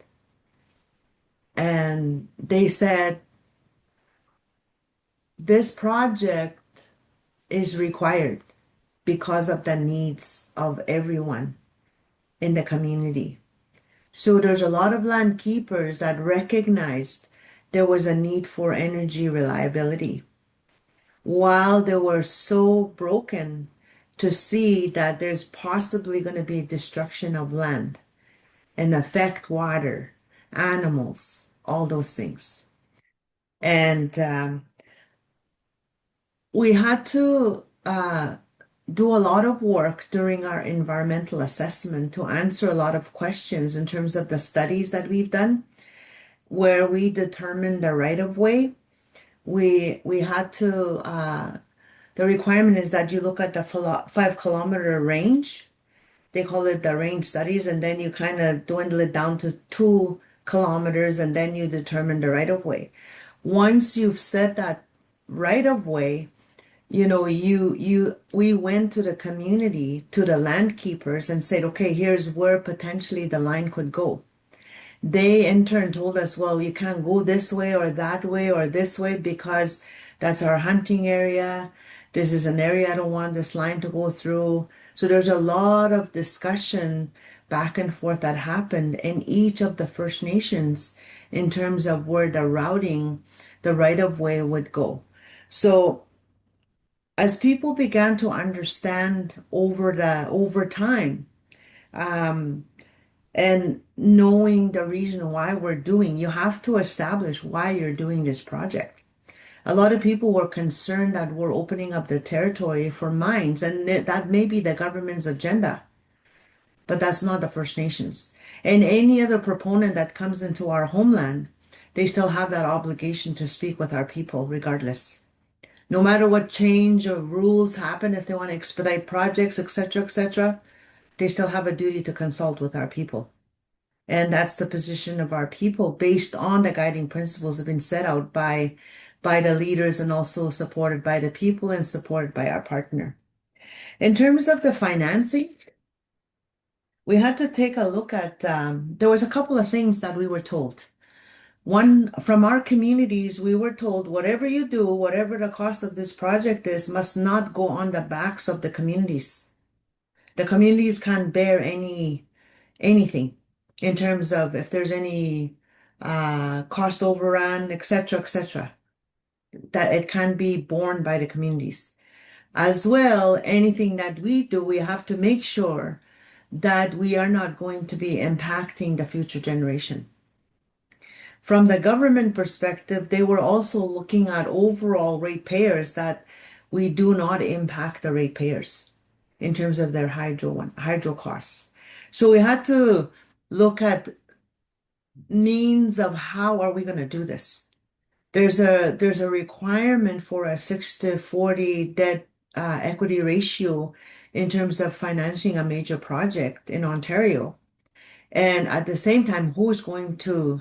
And they said, this project is required because of the needs of everyone in the community. So there's a lot of land keepers that recognized there was a need for energy reliability, while they were so broken to see that there's possibly going to be destruction of land and affect water, animals, all those things. And we had to do a lot of work during our environmental assessment to answer a lot of questions in terms of the studies that we've done, where we determined the right of way. We had to the requirement is that you look at the 5 kilometer range. They call it the range studies, and then you kind of dwindle it down to 2 kilometers, and then you determine the right of way. Once you've set that right of way, we went to the community, to the land keepers, and said, okay, here's where potentially the line could go. They in turn told us, well, you can't go this way or that way or this way because that's our hunting area. This is an area I don't want this line to go through. So there's a lot of discussion back and forth that happened in each of the First Nations in terms of where the routing, the right of way would go. So as people began to understand over time, um, and knowing the reason why we're doing, you have to establish why you're doing this project. A lot of people were concerned that we're opening up the territory for mines, and that may be the government's agenda, but that's not the First Nations. And any other proponent that comes into our homeland, they still have that obligation to speak with our people regardless. No matter what change or rules happen, if they want to expedite projects, etc., they still have a duty to consult with our people. And that's the position of our people based on the guiding principles that have been set out by the leaders and also supported by the people and supported by our partner. In terms of the financing, we had to take a look at, there was a couple of things that we were told. One, from our communities, we were told whatever you do, whatever the cost of this project is, must not go on the backs of the communities. The communities can't bear anything in terms of if there's any cost overrun, etc., that it can be borne by the communities. As well, anything that we do, we have to make sure that we are not going to be impacting the future generation. From the government perspective, they were also looking at overall ratepayers that we do not impact the ratepayers in terms of their hydro costs. So we had to look at means of how are we going to do this. There's a requirement for a 6:40 debt equity ratio in terms of financing a major project in Ontario. And at the same time,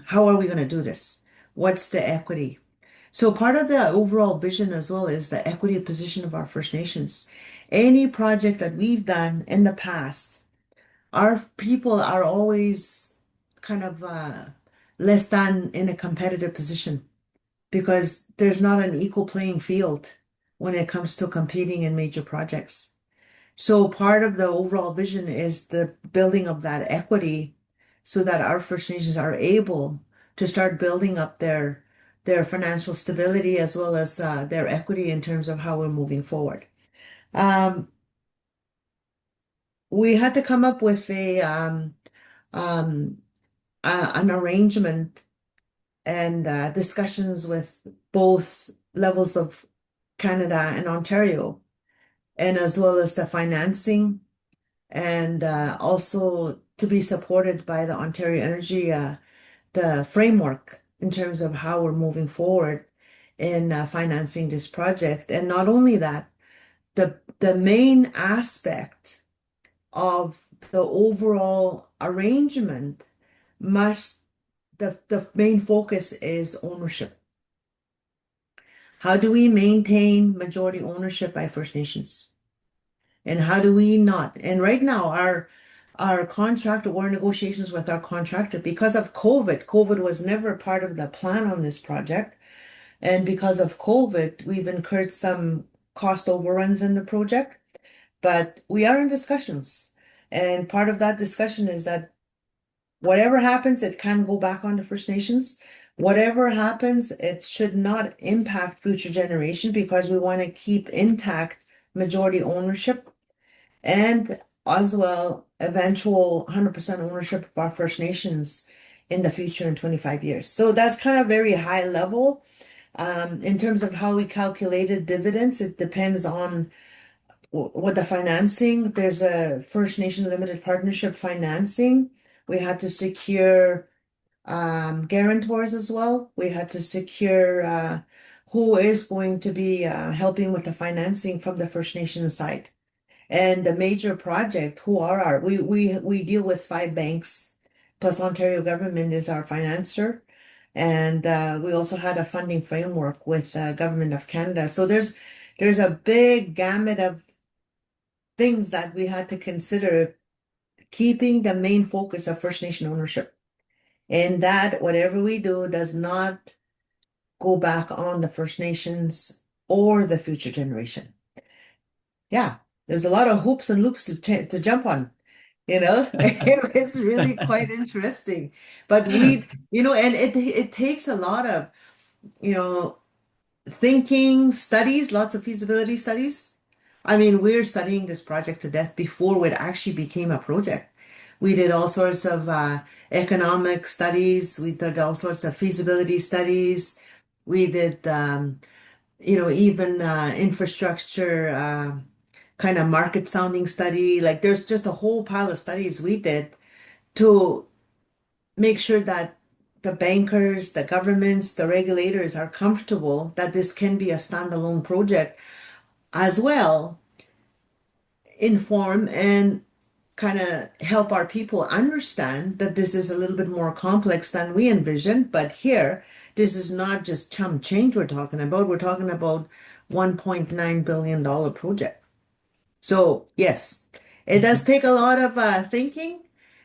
how are we going to do this? What's the equity? So part of the overall vision as well is the equity position of our First Nations. Any project that we've done in the past, our people are always kind of less than in a competitive position because there's not an equal playing field when it comes to competing in major projects. So part of the overall vision is the building of that equity so that our First Nations are able to start building up their financial stability as well as their equity in terms of how we're moving forward. We had to come up with an arrangement and discussions with both levels of Canada and Ontario, and as well as the financing, and also to be supported by the Ontario Energy, the framework in terms of how we're moving forward in financing this project. And not only that, the main aspect of the overall arrangement the main focus is ownership. How do we maintain majority ownership by First Nations? And how do we not? And right now, our contractor, we're in negotiations with our contractor because of COVID. COVID was never part of the plan on this project. And because of COVID, we've incurred some cost overruns in the project, but we are in discussions. And part of that discussion is that whatever happens, it can go back on the First Nations. Whatever happens, it should not impact future generation because we want to keep intact majority ownership and as well eventual 100% ownership of our First Nations in the future in 25 years. So that's kind of very high level. In terms of how we calculated dividends, it depends on what the financing. There's a First Nation limited partnership financing. We had to secure guarantors as well. We had to secure who is going to be helping with the financing from the First Nation side. And the major project, we deal with 5 banks, plus Ontario government is our financer. And we also had a funding framework with Government of Canada. So there's a big gamut of things that we had to consider, keeping the main focus of First Nation ownership. And that whatever we do does not go back on the First Nations or the future generation. Yeah, there's a lot of hoops and loops to jump on. It was really quite interesting. But and it takes a lot of, you know, thinking, studies, lots of feasibility studies. I mean, we're studying this project to death before it actually became a project. We did all sorts of economic studies. We did all sorts of feasibility studies. We did, even infrastructure, kind of market sounding study. Like there's just a whole pile of studies we did to make sure that the bankers, the governments, the regulators are comfortable that this can be a standalone project as well, inform and kind of help our people understand that this is a little bit more complex than we envisioned. But here, this is not just chump change we're talking about. We're talking about $1.9 billion project. So yes, it does take a lot of thinking,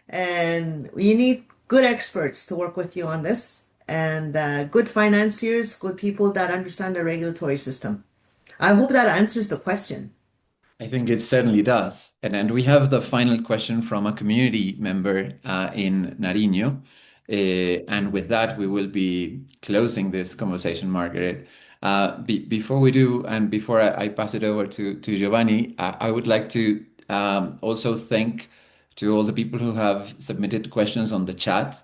and you need good experts to work with you on this, and good financiers, good people that understand the regulatory system. I hope that answers the question. I think it certainly does. And we have the final question from a community member in Nariño. And with that, we will be closing this conversation, Margaret. Before we do, and before I pass it over to Giovanni, I would like to also thank to all the people who have submitted questions on the chat.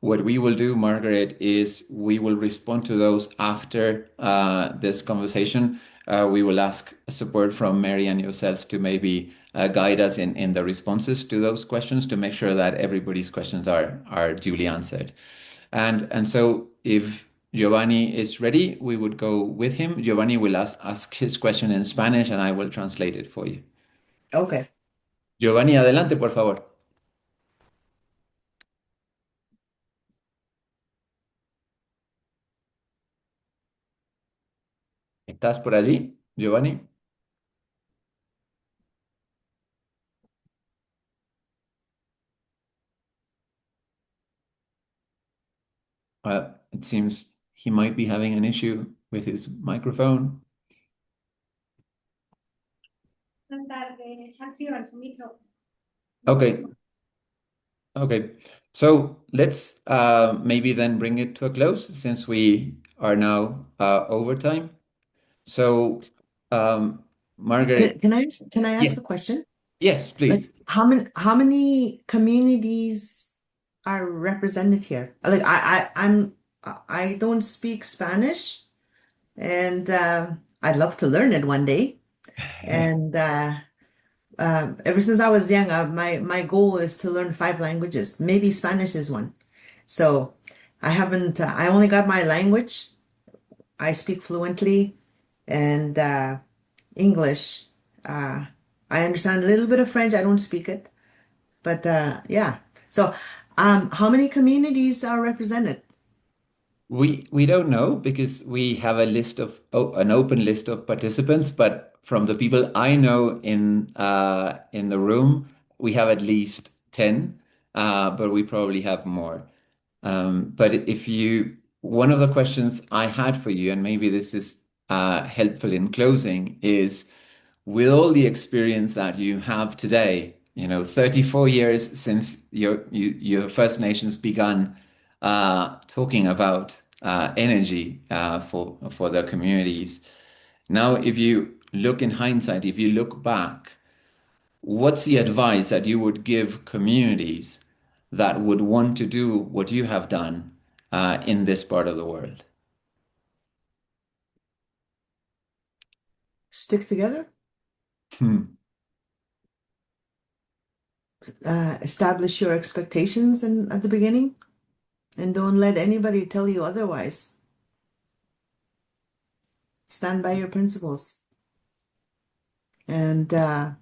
What we will do, Margaret, is we will respond to those after this conversation. We will ask support from Mary and yourself to maybe guide us in the responses to those questions to make sure that everybody's questions are duly answered. And so if Giovanni is ready, we would go with him. Giovanni will ask his question in Spanish and I will translate it for you. Okay. Giovanni, adelante, por favor. ¿Estás por allí, Giovanni? It seems he might be having an issue with his microphone. Okay. Okay. So let's maybe then bring it to a close since we are now over time. So, Margaret, Can I ask yes, a question? yes, Like please. how many communities are represented here? Like I don't speak Spanish, and I'd love to learn it one day. And ever since I was young, my goal is to learn five languages. Maybe Spanish is one. So I haven't. I only got my language. I speak fluently, and English. Uh, I understand a little bit of French. I don't speak it, but yeah. So, how many communities are represented? We don't know because we have a list of an open list of participants, but from the people I know in the room, we have at least 10, but we probably have more. But if you, one of the questions I had for you, and maybe this is helpful in closing, is with all the experience that you have today, 34 years since your First Nations began talking about energy for their communities. Now, if you look in hindsight, if you look back, what's the advice that you would give communities that would want to do what you have done in this part of the world? Stick together, Hmm. establish your expectations at the beginning, and don't let anybody tell you otherwise. Stand by your principles. And I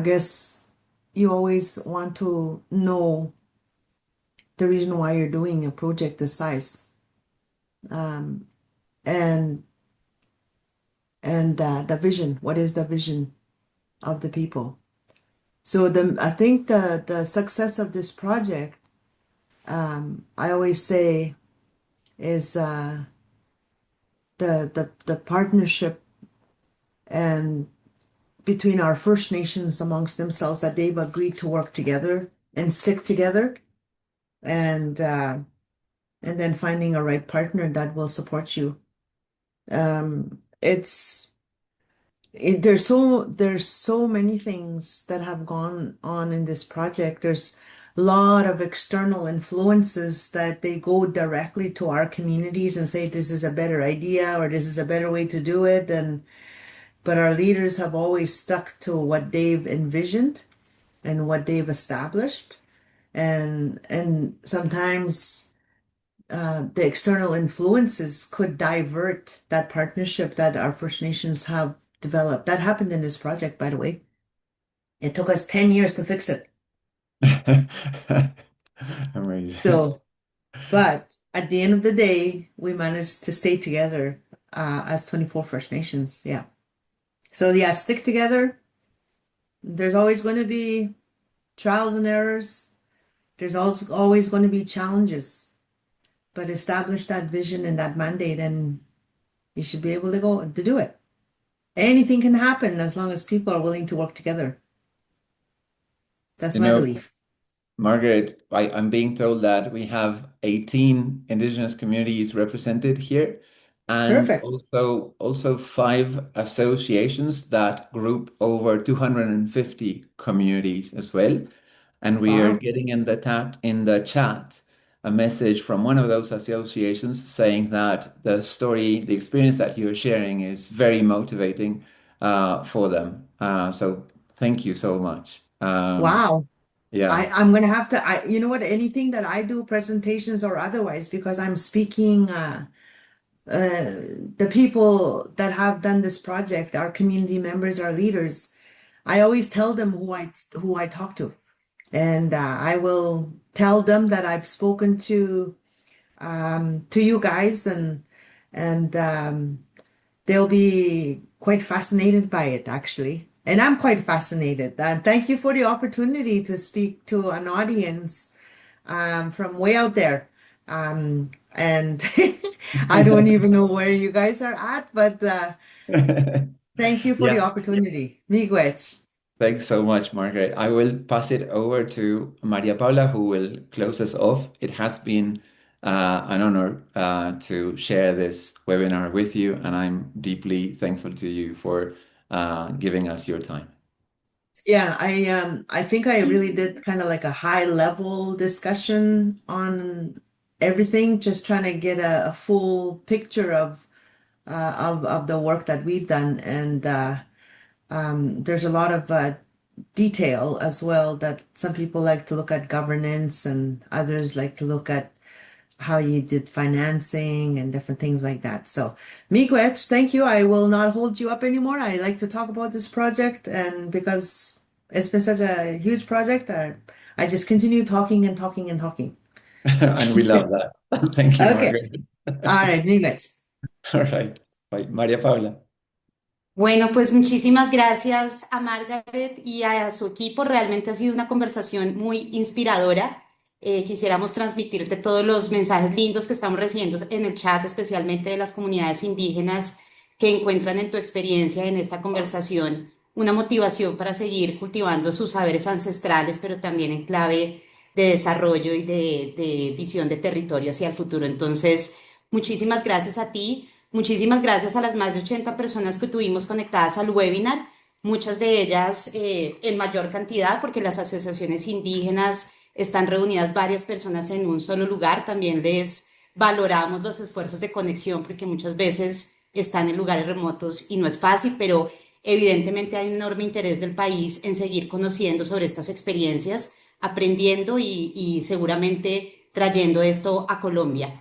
guess you always want to know the reason why you're doing a project this size. Um, and the vision. What is the vision of the people? So I think the success of this project, I always say, is the partnership and between our First Nations amongst themselves that they've agreed to work together and stick together, and then finding a right partner that will support you. There's so many things that have gone on in this project. There's a lot of external influences that they go directly to our communities and say this is a better idea or this is a better way to do it, and but our leaders have always stuck to what they've envisioned and what they've established, and sometimes the external influences could divert that partnership that our First Nations have developed. That happened in this project, by the way. It took us 10 years to fix it. Amazing. So, but at the end of the day, we managed to stay together as 24 First Nations. Yeah. So, yeah, stick together. There's always going to be trials and errors. There's also always going to be challenges, but establish that vision and that mandate, and you should be able to go to do it. Anything can happen as long as people are willing to work together. That's You my know, belief. Margaret, I'm being told that we have 18 indigenous communities represented here, and Perfect. also five associations that group over 250 communities as well. And we are Wow. getting in the chat a message from one of those associations saying that the experience that you're sharing is very motivating for them. So thank you so much. Wow. Yeah. I'm gonna have to you know what, anything that I do, presentations or otherwise, because I'm speaking the people that have done this project, our community members, our leaders, I always tell them who I talk to. And I will tell them that I've spoken to you guys, and they'll be quite fascinated by it, actually. And I'm quite fascinated. Thank you for the opportunity to speak to an audience from way out there. And I don't even know where you guys are at, but thank you for the Yeah. opportunity. Miigwech. Thanks so much, Margaret. I will pass it over to Maria Paula, who will close us off. It has been an honor to share this webinar with you, and I'm deeply thankful to you for giving us your time. Yeah, I think I really did kind of like a high level discussion on everything, just trying to get a full picture of the work that we've done. And there's a lot of detail as well, that some people like to look at governance and others like to look at how you did financing and different things like that. So, Miigwech, thank you. I will not hold you up anymore. I like to talk about this project, and because it's been such a huge project, I just continue talking and talking and talking. And we love that. Thank you, Okay. Margaret. All right, Miigwech. All right. Bye. Maria Paula. Bueno, pues muchísimas gracias a Margaret y a su equipo. Realmente ha sido una conversación muy inspiradora. Quisiéramos transmitirte todos los mensajes lindos que estamos recibiendo en el chat, especialmente de las comunidades indígenas que encuentran en tu experiencia en esta conversación una motivación para seguir cultivando sus saberes ancestrales, pero también en clave de desarrollo y de visión de territorio hacia el futuro. Entonces, muchísimas gracias a ti. Muchísimas gracias a las más de 80 personas que tuvimos conectadas al webinar, muchas de ellas en mayor cantidad porque las asociaciones indígenas están reunidas varias personas en un solo lugar. También les valoramos los esfuerzos de conexión porque muchas veces están en lugares remotos y no es fácil, pero evidentemente hay un enorme interés del país en seguir conociendo sobre estas experiencias, aprendiendo y seguramente trayendo esto a Colombia.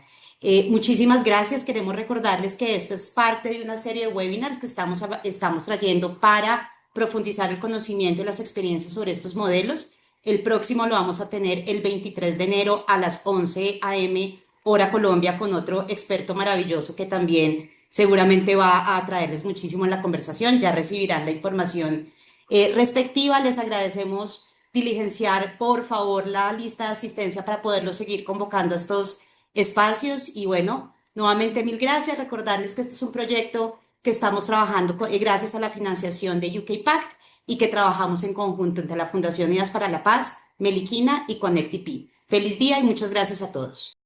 Muchísimas gracias. Queremos recordarles que esto es parte de una serie de webinars que estamos trayendo para profundizar el conocimiento y las experiencias sobre estos modelos. El próximo lo vamos a tener el 23 de enero a las 11 a.m. hora Colombia con otro experto maravilloso que también seguramente va a atraerles muchísimo en la conversación. Ya recibirán la información respectiva. Les agradecemos diligenciar, por favor, la lista de asistencia para poderlo seguir convocando a estos espacios. Y bueno, nuevamente mil gracias. Recordarles que este es un proyecto que estamos trabajando gracias a la financiación de UK Pact y que trabajamos en conjunto entre la Fundación Unidas para la Paz, Meliquina y Connect EP. Feliz día y muchas gracias a todos.